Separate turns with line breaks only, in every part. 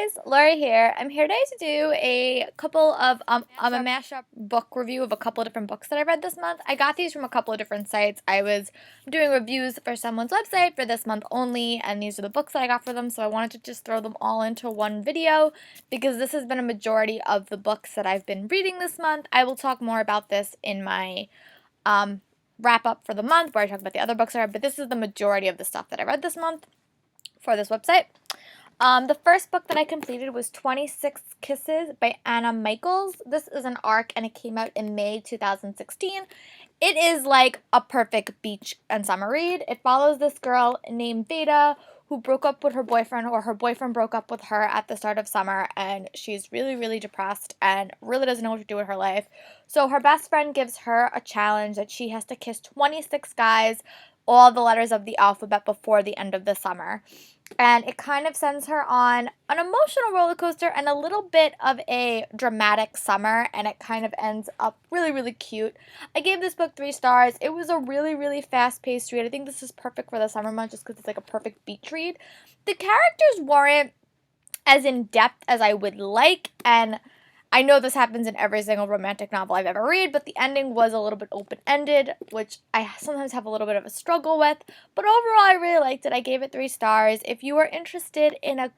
guys, Lori here. I'm here today to do a couple of a mashup book review of a couple of different books that I read this month. I got these from a couple of different sites. I was doing reviews for someone's website for this month only, and these are the books that I got for them, so I wanted to just throw them all into one video because this has been a majority of the books that I've been reading this month. I will talk more about this in my wrap up for the month where I talk about the other books I read, but this is the majority of the stuff that I read this month for this website. The first book that I completed was 26 Kisses by Anna Michaels. This is an arc and it came out in May 2016. It is like a perfect beach and summer read. It follows this girl named Veda who broke up with her boyfriend, or her boyfriend broke up with her at the start of summer, and she's really, really depressed and really doesn't know what to do with her life. So her best friend gives her a challenge that she has to kiss 26 guys, all the letters of the alphabet, before the end of the summer. And it kind of sends her on an emotional roller coaster and a little bit of a dramatic summer, and it kind of ends up really, really cute. I gave this book 3 stars. It was a really, really fast-paced read. I think this is perfect for the summer month just because it's like a perfect beach read. The characters weren't as in-depth as I would like, and I know this happens in every single romantic novel I've ever read, but the ending was a little bit open-ended, which I sometimes have a little bit of a struggle with. But overall, I really liked it. I gave it 3 stars. If you are interested in a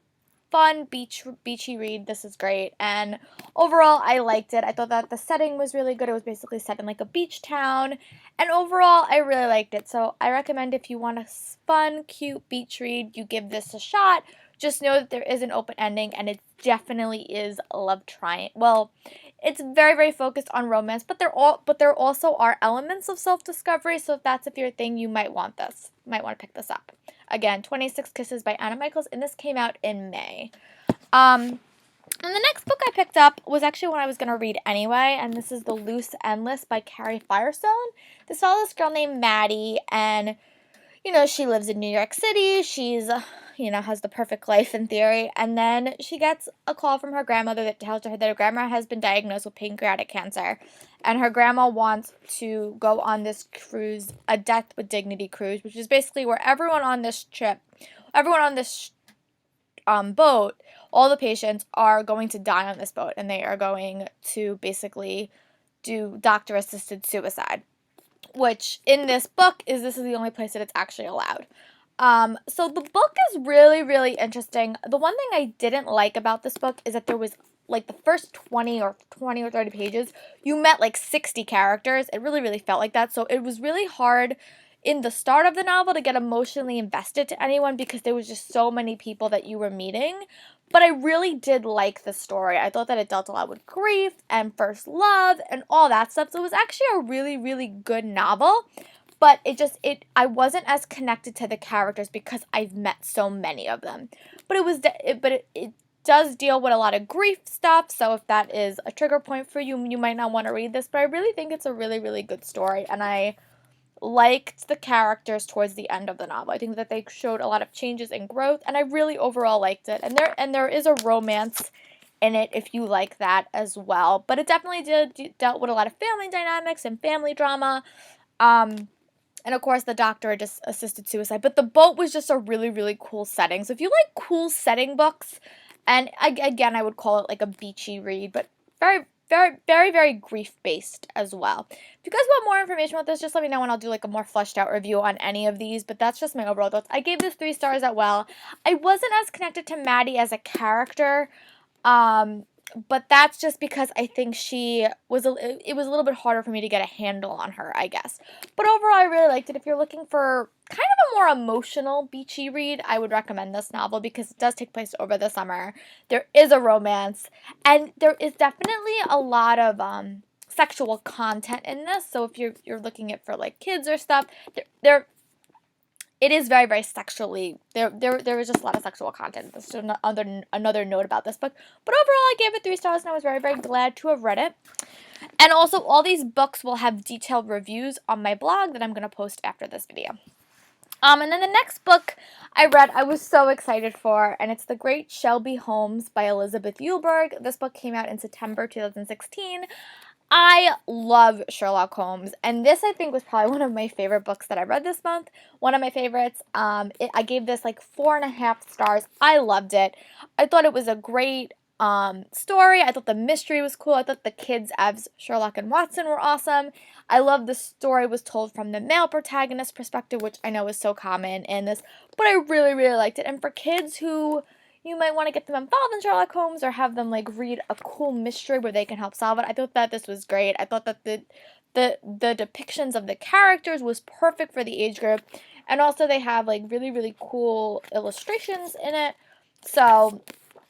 fun beachy read, this is great. And overall, I liked it. I thought that the setting was really good. It was basically set in like a beach town. And overall, I really liked it. So I recommend if you want a fun, cute beach read, you give this a shot. Just know that there is an open ending, and it definitely is a love triangle. Well, it's very, very focused on romance, but there also are elements of self-discovery. So if that's your thing, you might want this. Might want to pick this up. Again, 26 Kisses by Anna Michaels, and this came out in May. And the next book I picked up was actually one I was going to read anyway, and this is The Loose Endless by Carrie Firestone. This follows this girl named Maddie, and she lives in New York City. She's has the perfect life in theory. And then she gets a call from her grandmother that tells her that her grandma has been diagnosed with pancreatic cancer. And her grandma wants to go on this cruise, a Death with Dignity cruise, which is basically where everyone on this boat, all the patients are going to die on this boat. And they are going to basically do doctor-assisted suicide. Which in this book this is the only place that it's actually allowed. So the book is really, really interesting. The one thing I didn't like about this book is that there was like the first 20 or 30 pages, you met like 60 characters. It really, really felt like that. So it was really hard in the start of the novel to get emotionally invested to anyone because there was just so many people that you were meeting. But I really did like the story. I thought that it dealt a lot with grief and first love and all that stuff. So it was actually a really, really good novel. But I wasn't as connected to the characters because I've met so many of them. But it does deal with a lot of grief stuff. So if that is a trigger point for you, you might not want to read this. But I really think it's a really, really good story. And I liked the characters towards the end of the novel. I think that they showed a lot of changes and growth, and I really overall liked it. And there is a romance in it if you like that as well. But it definitely dealt with a lot of family dynamics and family drama. And of course, the doctor just assisted suicide. But the boat was just a really, really cool setting. So if you like cool setting books, and again, I would call it like a beachy read, but very, very, very, very grief-based as well. If you guys want more information about this, just let me know and I'll do like a more fleshed out review on any of these, but that's just my overall thoughts. I gave this 3 stars as well. I wasn't as connected to Maddie as a character, but that's just because I think it was a little bit harder for me to get a handle on her, I guess. But overall, I really liked it. If you're looking for kind of a more emotional, beachy read, I would recommend this novel because it does take place over the summer. There is a romance, and there is definitely a lot of sexual content in this. So if you're looking at for like kids or stuff, it is very, very sexually, there is just a lot of sexual content. That's another note about this book. But overall, I gave it 3 stars, and I was very, very glad to have read it. And also, all these books will have detailed reviews on my blog that I'm going to post after this video. And then the next book I read, I was so excited for, and it's The Great Shelby Holmes by Elizabeth Eulberg. This book came out in September 2016. I love Sherlock Holmes, and this I think was probably one of my favorite books that I read this month. One of my favorites. I gave this like 4.5 stars. I loved it. I thought it was a great story. I thought the mystery was cool. I thought the kids as Sherlock and Watson were awesome. I love the story was told from the male protagonist perspective, which I know is so common in this, but I really, really liked it. And for kids who you might want to get them involved in Sherlock Holmes or have them like read a cool mystery where they can help solve it. I thought that this was great. I thought that the depictions of the characters was perfect for the age group, and also they have like really, really cool illustrations in it. So,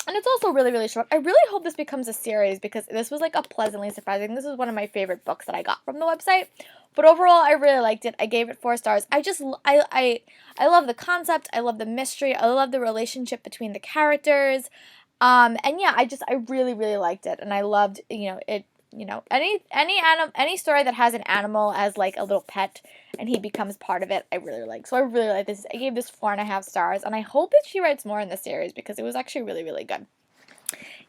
and it's also really, really short. I really hope this becomes a series because this was like a pleasantly surprising. This is one of my favorite books that I got from the website. But overall, I really liked it. I gave it 4 stars. I love the concept. I love the mystery. I love the relationship between the characters. And yeah, I really, really liked it. And I loved, any story that has an animal as like a little pet and he becomes part of it, I really like. So I really like this. I gave this 4.5 stars, and I hope that she writes more in the series because it was actually really, really good.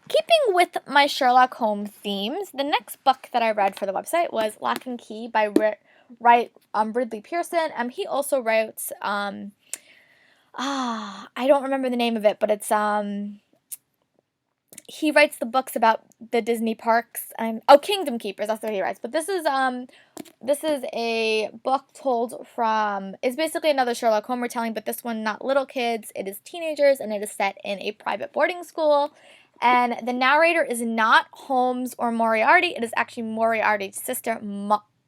Keeping with my Sherlock Holmes themes, the next book that I read for the website was Lock and Key by Ridley Pearson. He also writes I don't remember the name of it, but it's he writes the books about the Disney parks. Kingdom Keepers, that's what he writes. But this is a book told from, it's basically another Sherlock Holmes retelling, but this one not little kids, it is teenagers, and it is set in a private boarding school. And the narrator is not Holmes or Moriarty, it is actually Moriarty's sister,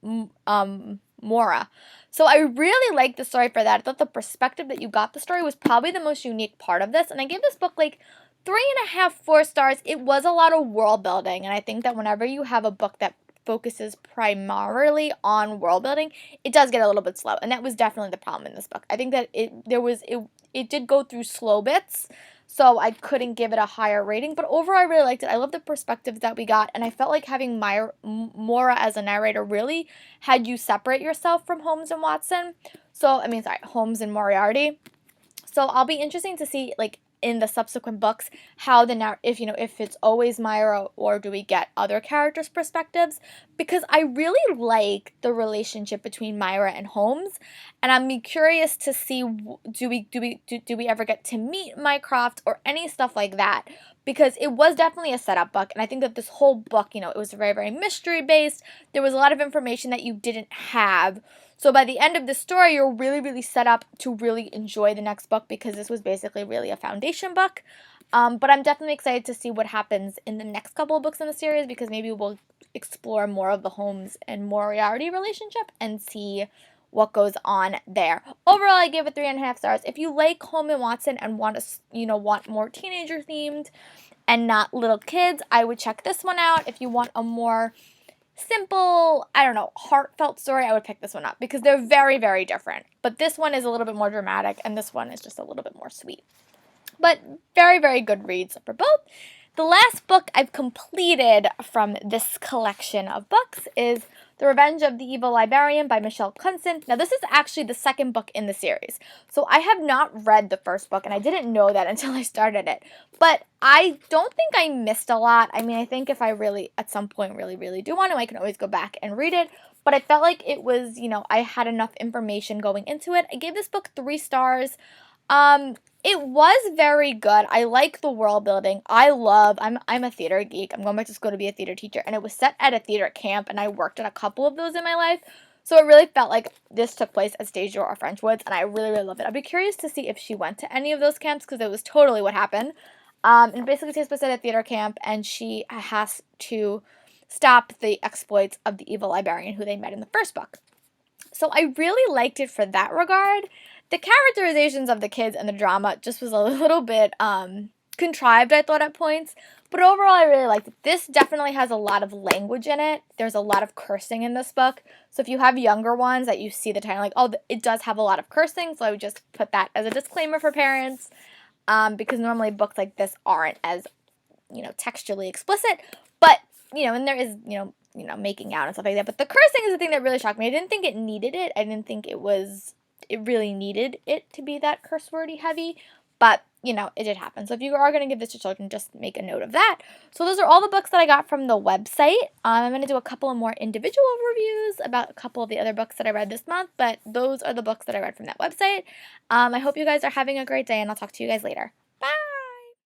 Mora. So I really liked the story for that. I thought the perspective that you got the story was probably the most unique part of this, and I gave this book like 3.5, 4 stars. It was a lot of world building, and I think that whenever you have a book that focuses primarily on world building, it does get a little bit slow, and that was definitely the problem in this book. I think that it did go through slow bits, so I couldn't give it a higher rating, but overall I really liked it. I love the perspectives that we got, and I felt like having Mora as a narrator really had you separate yourself from Holmes and Watson. Holmes and Moriarty. So I'll be interesting to see, like, in the subsequent books, how if it's always Myra or do we get other characters' perspectives, because I really like the relationship between Myra and Holmes, and I'm curious to see do we ever get to meet Mycroft or any stuff like that, because it was definitely a setup book, and I think that this whole book, it was very, very mystery based. There was a lot of information that you didn't have. So by the end of the story, you're really, really set up to really enjoy the next book because this was basically really a foundation book. But I'm definitely excited to see what happens in the next couple of books in the series because maybe we'll explore more of the Holmes and Moriarty relationship and see what goes on there. Overall, I give it 3.5 stars. If you like Holmes and Watson and want more teenager themed and not little kids, I would check this one out. If you want a more simple, heartfelt story, I would pick this one up because they're very, very different. But this one is a little bit more dramatic and this one is just a little bit more sweet. But very, very good reads for both. The last book I've completed from this collection of books is The Revenge of the Evil Librarian by Michelle Cunson. Now, this is actually the second book in the series. So I have not read the first book, and I didn't know that until I started it. But I don't think I missed a lot. I think if I really, at some point, really, really do want to, I can always go back and read it. But I felt like it was, I had enough information going into it. I gave this book 3 stars. It was very good. I like the world building. I'm a theater geek. I'm going back to school to be a theater teacher, and it was set at a theater camp, and I worked at a couple of those in my life. So it really felt like this took place at Stage Door or French Woods, and I really, really love it. I'd be curious to see if she went to any of those camps, because it was totally what happened. And basically takes place at a theater camp, and she has to stop the exploits of the evil librarian who they met in the first book. So I really liked it for that regard. The characterizations of the kids and the drama just was a little bit contrived, I thought, at points. But overall, I really liked it. This definitely has a lot of language in it. There's a lot of cursing in this book. So if you have younger ones that you see the title, like, oh, it does have a lot of cursing. So I would just put that as a disclaimer for parents. Because normally books like this aren't as, textually explicit. But, and there is, making out and stuff like that. But the cursing is the thing that really shocked me. I didn't think it needed it. I didn't think it really needed it to be that curse wordy heavy. but you know, it did happen. So if you are going to give this to children, just make a note of that. So those are all the books that I got from the website. I'm going to do a couple of more individual reviews about a couple of the other books that I read this month, but those are the books that I read from that website. I hope you guys are having a great day, and I'll talk to you guys later.